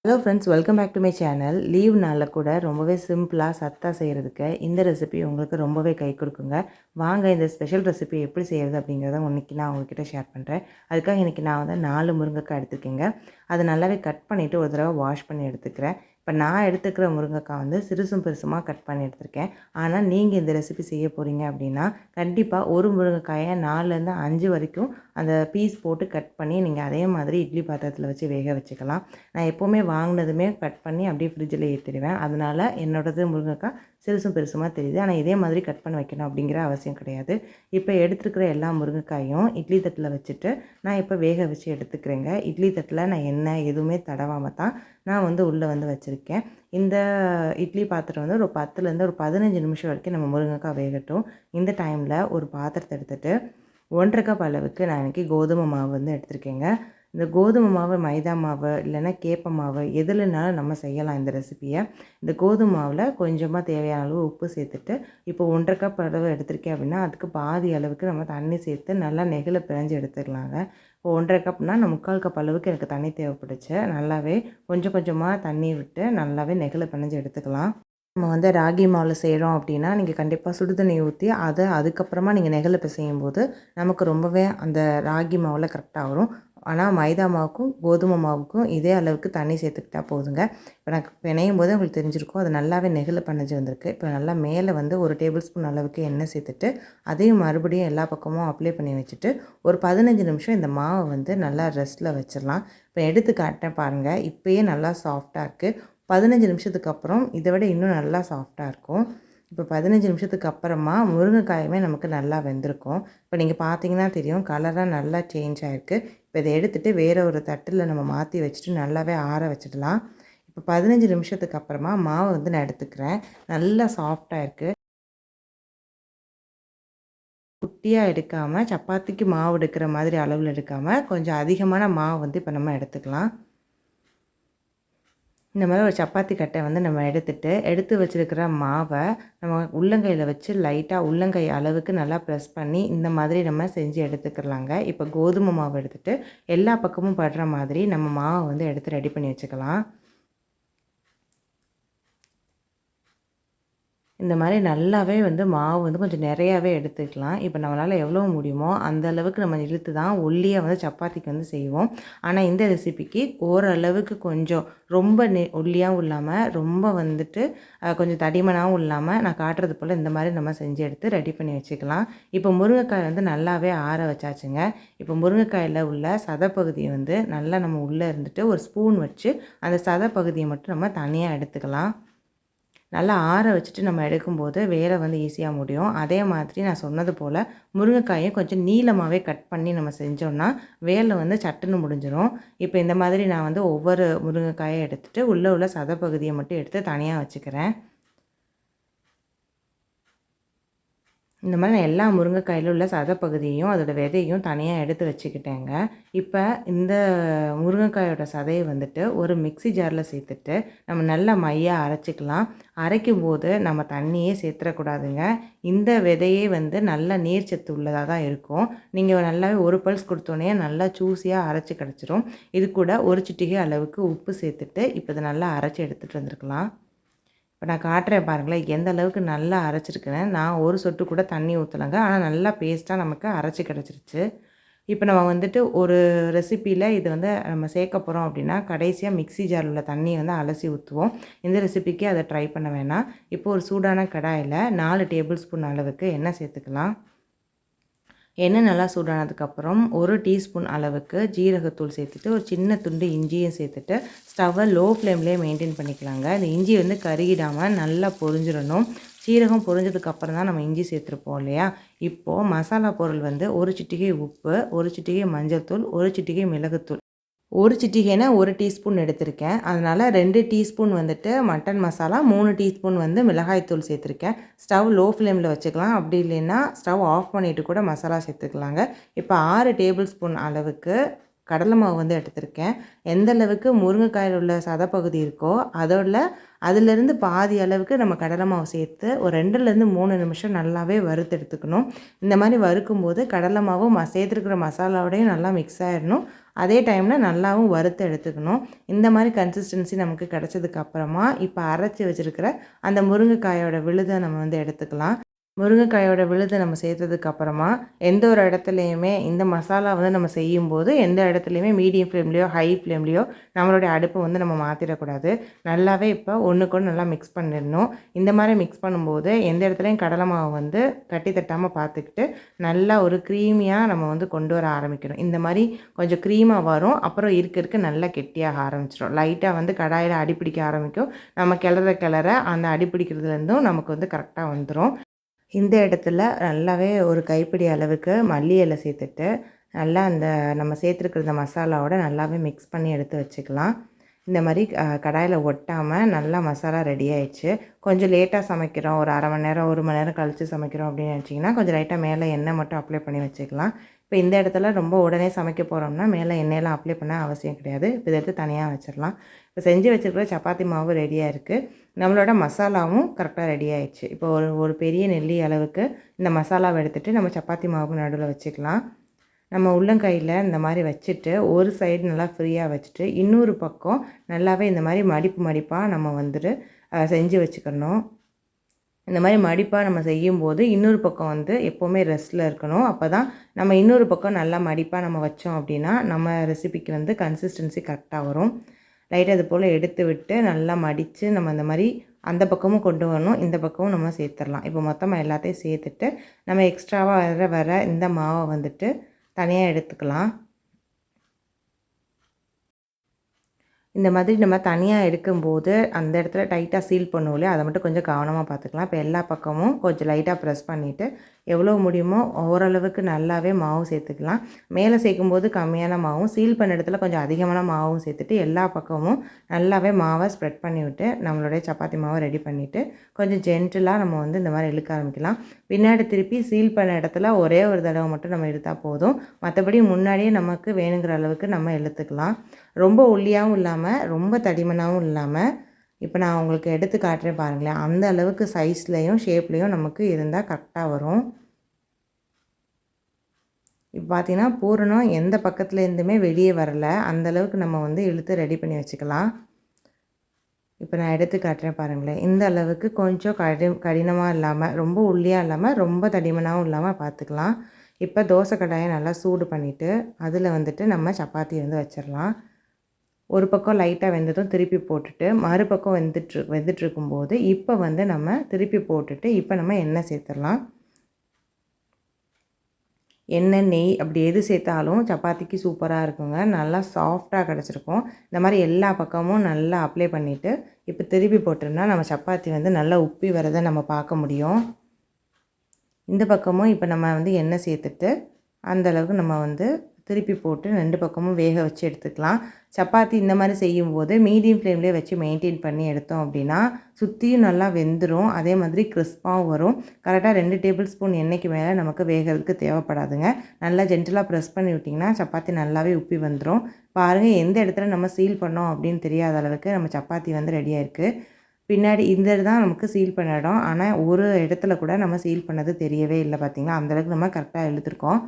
Hello friends, welcome back to my channel. Leave நாளில் கூட ரொம்பவே சிம்பிளாக சத்தாக செய்கிறதுக்கு இந்த ரெசிபி உங்களுக்கு ரொம்பவே கை கொடுக்குங்க. வாங்க இந்த ஸ்பெஷல் ரெசிபி எப்படி செய்கிறது அப்படிங்கிறத இன்றைக்கி நான் உங்கள்கிட்ட ஷேர் பண்ணுறேன். அதுக்காக இன்றைக்கி நான் வந்து 4 முருங்கைக்காய் எடுத்துக்கேங்க. அதை நல்லாவே கட் பண்ணிவிட்டு ஒரு தடவை வாஷ் பண்ணி எடுத்துக்கிறேன். இப்போ நான் எடுத்துக்கிற முருங்கைக்காய் வந்து சிறுசும் பெருசுமாக கட் பண்ணி எடுத்திருக்கேன். ஆனால் நீங்கள் இந்த ரெசிபி செய்ய போகிறீங்க அப்படின்னா கண்டிப்பாக ஒரு முருங்கைக்காயை 4லேருந்து 5 வரைக்கும் அந்த பீஸ் போட்டு கட் பண்ணி நீங்கள் அதே மாதிரி இட்லி பாத்திரத்தில் வச்சு வேக வச்சுக்கலாம். நான் எப்போவுமே வாங்கினதுமே கட் பண்ணி அப்படியே ஃப்ரிட்ஜில் ஏற்றிடுவேன். அதனால் என்னோடது முருங்கைக்காய் சிறுசும் பெருசுமாக தெரியுது. ஆனால் இதே மாதிரி கட் பண்ணி வைக்கணும் அப்படிங்கிற அவசியம் கிடையாது. இப்போ எடுத்துருக்கிற எல்லா முருங்கைக்காயும் இட்லி தட்டில் வச்சுட்டு நான் இப்போ வேக வச்சு எடுத்துக்கிறேங்க. இட்லி தட்டில் நான் எண்ணெய் எதுவுமே தடவாமல் தான் நான் வந்து உள்ளே வந்து வச்சுருக்கேன். இந்த இட்லி பாத்திரம் வந்து ஒரு 10லேருந்து ஒரு 15 நிமிஷம் வரைக்கும் நம்ம முருங்கைக்காய் வேகட்டும். இந்த டைமில் ஒரு பாத்திரத்தை எடுத்துகிட்டு 1½ கப் அளவுக்கு நான் இன்றைக்கி கோதுமை மாவு வந்து எடுத்திருக்கேங்க. இந்த கோதுமை மாவு, மைதா மாவு இல்லைன்னா கேப்ப மாவு எதுலனாலும் நம்ம செய்யலாம் இந்த ரெசிப்பியை. இந்த கோதுமை மாவில் கொஞ்சமாக தேவையான அளவு உப்பு சேர்த்துட்டு இப்போ 1½ கப் அளவு எடுத்திருக்கேன் அப்படின்னா அதுக்கு பாதி அளவுக்கு நம்ம தண்ணி சேர்த்து நல்லா நெகிழ பிணைஞ்சு எடுத்துக்கலாங்க. இப்போ 1½ கப்னால் நான் 3/4 கப் அளவுக்கு எனக்கு தண்ணி தேவைப்பட்டுச்சு. நல்லாவே கொஞ்சம் கொஞ்சமாக தண்ணி விட்டு நல்லாவே நெகிழ பிணைஞ்சு எடுத்துக்கலாம். நம்ம வந்து ராகி மாவில் செய்கிறோம் அப்படின்னா நீங்கள் கண்டிப்பாக சுடு தண்ணி ஊற்றி அதை அதுக்கப்புறமா நீங்கள் நெகிழ பிசையும்போது நமக்கு ரொம்பவே அந்த ராகி மாவில் கரெக்டாக வரும். ஆனால் மைதா மாவுக்கும் கோதுமை மாவுக்கும் இதே அளவுக்கு தண்ணி சேர்த்துக்கிட்டா போதுங்க. இப்போ நான் பிணையும் போது உங்களுக்கு தெரிஞ்சிருக்கும், அது நல்லாவே நெகிழ பிணைஞ்சு வந்திருக்கு. இப்போ நல்லா மேலே வந்து 1 டேபிள் ஸ்பூன் அளவுக்கு எண்ணெய் சேர்த்துட்டு அதையும் மறுபடியும் எல்லா பக்கமும் அப்ளை பண்ணி வச்சுட்டு ஒரு 15 நிமிஷம் இந்த மாவை வந்து நல்லா ரெஸ்ட்டில் வச்சிடலாம். இப்போ எடுத்து காட்டேன் பாருங்கள், இப்போயே நல்லா சாஃப்டாக இருக்குது. 15 நிமிஷத்துக்கு அப்புறம் இதை விட இன்னும் நல்லா சாஃப்டாக இருக்கும். இப்போ 15 நிமிஷத்துக்கு அப்புறமா முருங்கைக்காயுமே நமக்கு நல்லா வெந்திருக்கும். இப்போ நீங்கள் பார்த்தீங்கன்னா தெரியும், கலராக நல்லா சேஞ்ச் ஆகிருக்கு. இப்போ இதை எடுத்துகிட்டு வேறு ஒரு தட்டில் நம்ம மாற்றி வச்சுட்டு நல்லாவே ஆற வச்சிடலாம். இப்போ 15 நிமிஷத்துக்கு அப்புறமா மாவை வந்து நான் எடுத்துக்கிறேன். நல்லா சாஃப்டாக இருக்குது. குட்டியாக எடுக்காமல் சப்பாத்திக்கு மாவு எடுக்கிற மாதிரி அளவில் எடுக்காமல் கொஞ்சம் அதிகமான மாவு வந்து இப்போ நம்ம எடுத்துக்கலாம். இந்த மாதிரி ஒரு சப்பாத்தி கட்டை வந்து நம்ம எடுத்து வச்சுருக்கிற மாவை நம்ம உள்ளங்கையில் வச்சு லைட்டாக உள்ளங்கை அளவுக்கு நல்லா ப்ரெஸ் பண்ணி இந்த மாதிரி நம்ம செஞ்சு எடுத்துக்கலாங்க. இப்போ கோதுமை மாவு எடுத்துகிட்டு எல்லா பக்கமும் படுற மாதிரி நம்ம மாவை வந்து எடுத்து ரெடி பண்ணி வச்சுக்கலாம். இந்த மாதிரி நல்லாவே வந்து மாவு வந்து கொஞ்சம் நிறையாவே எடுத்துக்கலாம். இப்போ நம்மளால் எவ்வளோ முடியுமோ அந்த அளவுக்கு நம்ம இழுத்து தான் ஒல்லியாக வந்து சப்பாத்திக்கு வந்து செய்வோம். ஆனால் இந்த ரெசிபிக்கு ஓரளவுக்கு கொஞ்சம் ரொம்ப ஒல்லியாகவும் இல்லாமல் ரொம்ப வந்துட்டு கொஞ்சம் தடிமனாகவும் இல்லாமல் நான் காட்டுறது போல் இந்த மாதிரி நம்ம செஞ்சு எடுத்து ரெடி பண்ணி வச்சுக்கலாம். இப்போ முருங்கைக்காய் வந்து நல்லாவே ஆற வச்சாச்சுங்க. இப்போ முருங்கைக்காயில் உள்ள சதைப்பகுதியை வந்து நல்லா நம்ம உள்ளே இருந்துட்டு ஒரு ஸ்பூன் வச்சு அந்த சதைப்பகுதியை மட்டும் நம்ம தனியாக எடுத்துக்கலாம். நல்லா ஆற வச்சுட்டு நம்ம எடுக்கும்போது வேலை வந்து ஈஸியாக முடியும். அதே மாதிரி நான் சொன்னது போல் முருங்கைக்காயை கொஞ்சம் நீளமாகவே கட் பண்ணி நம்ம செஞ்சோம்னா வேலை வந்து சட்டுன்னு முடிஞ்சிடும். இப்போ இந்த மாதிரி நான் வந்து ஒவ்வொரு முருங்கைக்காயை எடுத்துகிட்டு உள்ளே உள்ள சதைப்பகுதியை மட்டும் எடுத்து தனியாக வச்சுக்கிறேன். இந்த மாதிரி நான் எல்லா முருங்கைக்காயில் உள்ள சதைப்பகுதியையும் அதோடய விதையும் தனியாக எடுத்து வச்சுக்கிட்டேங்க. இப்போ இந்த முருங்கைக்காயோட சதையை வந்துட்டு ஒரு மிக்ஸி ஜாரில் சேர்த்துட்டு நம்ம நல்லா மையாக அரைச்சிக்கலாம். அரைக்கும் போது நம்ம தண்ணியே சேர்த்துடக்கூடாதுங்க. இந்த விதையே வந்து நல்ல நீர்ச்சத்து உள்ளதாக தான் இருக்கும். நீங்கள் நல்லாவே ஒரு பல்ஸ் கொடுத்தோன்னே நல்லா ஜூஸியாக அரைச்சி கிடச்சிரும். இது கூட ஒரு சிட்டிகை அளவுக்கு உப்பு சேர்த்துட்டு இப்போ இதை நல்லா அரைச்சி எடுத்துகிட்டு வந்துருக்கலாம். இப்போ நான் காட்டுறேன் பாருங்களேன், எந்த அளவுக்கு நல்லா அரைச்சிருக்கிறேன். நான் ஒரு சொட்டு கூட தண்ணி ஊற்றலைங்க. ஆனால் நல்லா பேஸ்ட்டாக நமக்கு அரைச்சி கிடச்சிருச்சு. இப்போ நம்ம வந்துட்டு ஒரு ரெசிப்பியில் இது வந்து நம்ம சேர்க்க போகிறோம் அப்படின்னா கடைசியாக மிக்ஸி ஜாரில் உள்ள தண்ணியை வந்து அலசி ஊற்றுவோம். இந்த ரெசிபிக்கு அதை ட்ரை பண்ண வேணாம். இப்போ ஒரு சூடான கடாயில் 4 டேபிள் ஸ்பூன் அளவுக்கு எண்ணெய் சேர்த்துக்கலாம். எண்ணெய் நல்லா சூடானதுக்கப்புறம் 1 டீஸ்பூன் அளவுக்கு ஜீரகத்தூள் சேர்த்துட்டு ஒரு சின்ன துண்டு இஞ்சியும் சேர்த்துட்டு ஸ்டவ்வை லோ ஃப்ளேம்லேயே மெயின்டைன் பண்ணிக்கலாங்க. இந்த இஞ்சி வந்து கருகிடாமல் நல்லா பொரிஞ்சிடணும். சீரகம் பொரிஞ்சதுக்கப்புறம் தான் நம்ம இஞ்சி சேர்த்துருப்போம் இல்லையா. இப்போது மசாலா பொருள் வந்து 1 சிட்டிகை உப்பு, 1 சிட்டிகை மஞ்சள் தூள், 1 சிட்டிகை மிளகுத்தூள், 1 சிட்டிகைனா 1 டீஸ்பூன் எடுத்திருக்கேன். அதனால் 2 டீஸ்பூன் வந்துட்டு மட்டன் மசாலா, 3 டீஸ்பூன் வந்து மிளகாய்த்தூள் சேர்த்துருக்கேன். ஸ்டவ் லோ ஃப்ளேமில் வச்சுக்கலாம். அப்படி இல்லைன்னா ஸ்டவ் ஆஃப் பண்ணிவிட்டு கூட மசாலா சேர்த்துக்கலாங்க. இப்போ 6 டேபிள் ஸ்பூன் அளவுக்கு கடலை மாவு வந்து எடுத்திருக்கேன். எந்த அளவுக்கு முருங்கைக்காயில் உள்ள சதைப்பகுதி இருக்கோ அதிலேருந்து பாதி அளவுக்கு நம்ம கடலை மாவு சேர்த்து ஒரு 2லேருந்து 3 நிமிஷம் நல்லாவே வறுத்து எடுத்துக்கணும். இந்த மாதிரி வறுக்கும்போது கடலை மாவும் சேர்த்துருக்கிற மசாலாவோடையும் நல்லா மிக்ஸ் ஆகிடணும். அதே டைமில் நல்லாவும் வறுத்து எடுத்துக்கணும். இந்த மாதிரி கன்சிஸ்டன்சி நமக்கு கிடச்சதுக்கப்புறமா இப்போ அரைச்சி வச்சுருக்கிற அந்த முருங்கைக்காயோட விழுதை நம்ம வந்து எடுத்துக்கலாம். முருங்கைக்காயோட விழுதை நம்ம சேர்த்ததுக்கப்புறமா எந்த ஒரு இடத்துலையுமே இந்த மசாலா வந்து நம்ம செய்யும்போது எந்த இடத்துலையுமே மீடியம் ஃப்ளேம்லேயோ ஹை ஃப்ளேம்லேயோ நம்மளுடைய அடுப்பை வந்து நம்ம மாற்றிடக்கூடாது. நல்லாவே இப்போ ஒன்றுக்கு ஒன்று நல்லா மிக்ஸ் பண்ணிடணும். இந்த மாதிரி மிக்ஸ் பண்ணும்போது எந்த இடத்துலையும் கடலை மாவு வந்து கட்டி தட்டாமல் பார்த்துக்கிட்டு நல்லா ஒரு க்ரீமியாக நம்ம வந்து கொண்டு வர ஆரம்பிக்கணும். இந்த மாதிரி கொஞ்சம் க்ரீமாக வரும். அப்புறம் இருக்க நல்லா கெட்டியாக ஆரம்பிச்சிடும். லைட்டாக வந்து கடாயில் அடிப்பிடிக்க ஆரம்பிக்கும். நம்ம கிளற அந்த அடிப்பிடிக்கிறதுலேருந்தும் நமக்கு வந்து கரெக்டாக வந்துடும். இந்த இடத்துல நல்லாவே ஒரு கைப்பிடி அளவுக்கு மல்லி இலை சேர்த்துட்டு நல்லா அந்த நம்ம சேர்த்துருக்கிற மசாலாவோட நல்லாவே மிக்ஸ் பண்ணி எடுத்து வச்சுக்கலாம். இந்த மாதிரி கடாயில் ஒட்டாமல் நல்லா மசாலா ரெடி ஆயிடுச்சு. கொஞ்சம் லேட்டாக சமைக்கிறோம், ஒரு அரை மணி நேரம் 1 மணி நேரம் கழித்து சமைக்கிறோம் அப்படின்னு நினச்சிங்கன்னா கொஞ்சம் லைட்டாக மேலே எண்ணெய் மட்டும் அப்ளை பண்ணி வச்சுக்கலாம். இப்போ இந்த இடத்துல ரொம்ப உடனே சமைக்க போகிறோம்னா மேலே எண்ணெயெல்லாம் அப்ளை பண்ண அவசியம் கிடையாது. இப்போ இதை எடுத்து தனியாக வச்சிடலாம். இப்போ செஞ்சு வச்சுருக்கிற சப்பாத்தி மாவு ரெடியாக இருக்குது. நம்மளோட மசாலாவும் கரெக்டாக ரெடி ஆயிடுச்சு. இப்போ ஒரு பெரிய நெல்லி அளவுக்கு இந்த மசாலாவை எடுத்துகிட்டு நம்ம சப்பாத்தி மாவுக்கு நடுவில் வச்சுக்கலாம். நம்ம உள்ளங்கையில் இந்த மாதிரி வச்சுட்டு ஒரு சைடு நல்லா ஃப்ரீயாக வச்சுட்டு இன்னொரு பக்கம் நல்லாவே இந்த மாதிரி மடிப்பாக நம்ம வந்துட்டு செஞ்சு வச்சுக்கணும். இந்த மாதிரி மடிப்பாக நம்ம செய்யும்போது இன்னொரு பக்கம் வந்து எப்போவுமே ரெஸ்ட்டில் இருக்கணும். அப்போ தான் நம்ம இன்னொரு பக்கம் நல்லா மடிப்பாக நம்ம வச்சோம் அப்படின்னா நம்ம ரெசிபிக்கு வந்து கன்சிஸ்டன்சி கரெக்டாக வரும். லைட்டாக இது போல் எடுத்து விட்டு நல்லா மடித்து நம்ம இந்த மாதிரி அந்த பக்கமும் கொண்டு வரணும், இந்த பக்கமும் நம்ம சேர்த்துடலாம். இப்போ மொத்தமாக எல்லாத்தையும் சேர்த்துட்டு நம்ம எக்ஸ்ட்ராவாக வர இந்த மாவை வந்துட்டு தனியாக எடுத்துக்கலாம். இந்த மாதிரி நம்ம தனியாக எடுக்கும்போது அந்த இடத்துல டைட்டாக சீல் பண்ணுவோம் இல்லையா, அதை மட்டும் கொஞ்சம் கவனமாக பார்த்துக்கலாம். இப்போ எல்லா பக்கமும் கொஞ்சம் லைட்டாக ப்ரெஸ் பண்ணிவிட்டு எவ்வளோ முடியுமோ ஓரளவுக்கு நல்லாவே மாவு சேர்த்துக்கலாம். மேலே சேர்க்கும்போது கம்மியான மாவும் சீல் பண்ண இடத்துல கொஞ்சம் அதிகமான மாவும் சேர்த்துட்டு எல்லா பக்கமும் நல்லாவே மாவை ஸ்ப்ரெட் பண்ணிவிட்டு நம்மளுடைய சப்பாத்தி மாவை ரெடி பண்ணிவிட்டு கொஞ்சம் ஜென்டிலாக நம்ம வந்து இந்த மாதிரி இழுக்க ஆரம்பிக்கலாம். பின்னாடி திருப்பி சீல் பண்ண இடத்துல ஒரே ஒரு தடவை மட்டும் நம்ம எடுத்தால் போதும். மற்றபடி முன்னாடியே நமக்கு வேணுங்கிற அளவுக்கு நம்ம இழுத்துக்கலாம். ரொம்ப ஒல்லியாகவும் இல்லாமல் ரொம்ப தடிமனாகவும் இல்லாமல் இப்போ நான் உங்களுக்கு எடுத்து காட்டுறேன் பாருங்களேன். அந்த அளவுக்கு சைஸ்லேயும் ஷேப்லேயும் நமக்கு இருந்தால் கரெக்டாக வரும். இப்போ பார்த்தீங்கன்னா பூரணம் எந்த பக்கத்துலேருந்துமே வெளியே வரலை. அந்தளவுக்கு நம்ம வந்து இழுத்து ரெடி பண்ணி வச்சுக்கலாம். இப்போ நான் எடுத்து காட்டுறேன் பாருங்களேன். இந்த அளவுக்கு கொஞ்சம் கடினமாக இல்லாமல் ரொம்ப ஒல்லியாக இல்லாமல் ரொம்ப தடிமனாகவும் இல்லாமல் பார்த்துக்கலாம். இப்போ தோசை கடாயை நல்லா சூடு பண்ணிவிட்டு அதில் வந்துட்டு நம்ம சப்பாத்தி வந்து வச்சிடலாம். ஒரு பக்கம் லைட்டாக வெந்ததும் திருப்பி போட்டுட்டு மறுபக்கம் வெந்துட்டுருக்கும்போது இப்போ வந்து நம்ம திருப்பி போட்டுட்டு இப்போ நம்ம எண்ணெய் சேர்த்துடலாம். எண்ணெய், நெய் அப்படி எது சேர்த்தாலும் சப்பாத்திக்கு சூப்பராக இருக்குங்க. நல்லா சாஃப்டாக கிடச்சிருக்கும். இந்த மாதிரி எல்லா பக்கமும் நல்லா அப்ளை பண்ணிவிட்டு இப்போ திருப்பி போட்டோம்னா நம்ம சப்பாத்தி வந்து நல்லா உப்பி வரதை நம்ம பார்க்க முடியும். இந்த பக்கமும் இப்போ நம்ம வந்து எண்ணெய் சேர்த்துட்டு அந்தளவுக்கு நம்ம வந்து திருப்பி போட்டு 2 பக்கமும் வேக வச்சு எடுத்துக்கலாம். சப்பாத்தி இந்த மாதிரி செய்யும்போது மீடியம் ஃப்ளேம்லேயே வச்சு மெயின்டைன் பண்ணி எடுத்தோம் அப்படின்னா சுற்றியும் நல்லா வெந்துடும். அதே மாதிரி கிறிஸ்பாகவும் வரும். கரெக்டாக 2 டேபிள் ஸ்பூன் எண்ணெய்க்கு மேலே நமக்கு வேகிறதுக்கு தேவைப்படாதுங்க. நல்லா ஜென்டலாக ப்ரெஸ் பண்ணி விட்டிங்கன்னா சப்பாத்தி நல்லாவே உப்பி வந்துடும். பாருங்கள், எந்த இடத்துல நம்ம சீல் பண்ணோம் அப்படின்னு தெரியாத அளவுக்கு நம்ம சப்பாத்தி வந்து ரெடியாக இருக்குது. பின்னாடி இந்த தான் நமக்கு சீல் பண்ண இடம். ஆனால் ஒரு இடத்துல கூட நம்ம சீல் பண்ணது தெரியவே இல்லை. பார்த்திங்களா, அந்தளவுக்கு நம்ம கரெக்டாக இழுத்துருக்கோம்.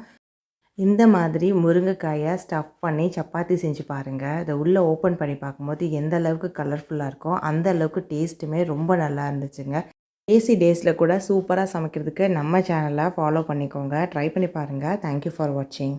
இந்த மாதிரி முருங்கைக்காயை ஸ்டஃப் பண்ணி சப்பாத்தி செஞ்சு பாருங்கள். இதை உள்ளே ஓப்பன் பண்ணி பார்க்கும்போது எந்த அளவுக்கு கலர்ஃபுல்லாக இருக்கோ அந்த அளவுக்கு டேஸ்ட்டுமே ரொம்ப நல்லா இருந்துச்சுங்க. ஏசி டேஸில் கூட சூப்பராக சமைக்கிறதுக்கு நம்ம சேனலை ஃபாலோ பண்ணிக்கோங்க. ட்ரை பண்ணி பாருங்கள். தேங்க்யூ ஃபார் வாட்சிங்.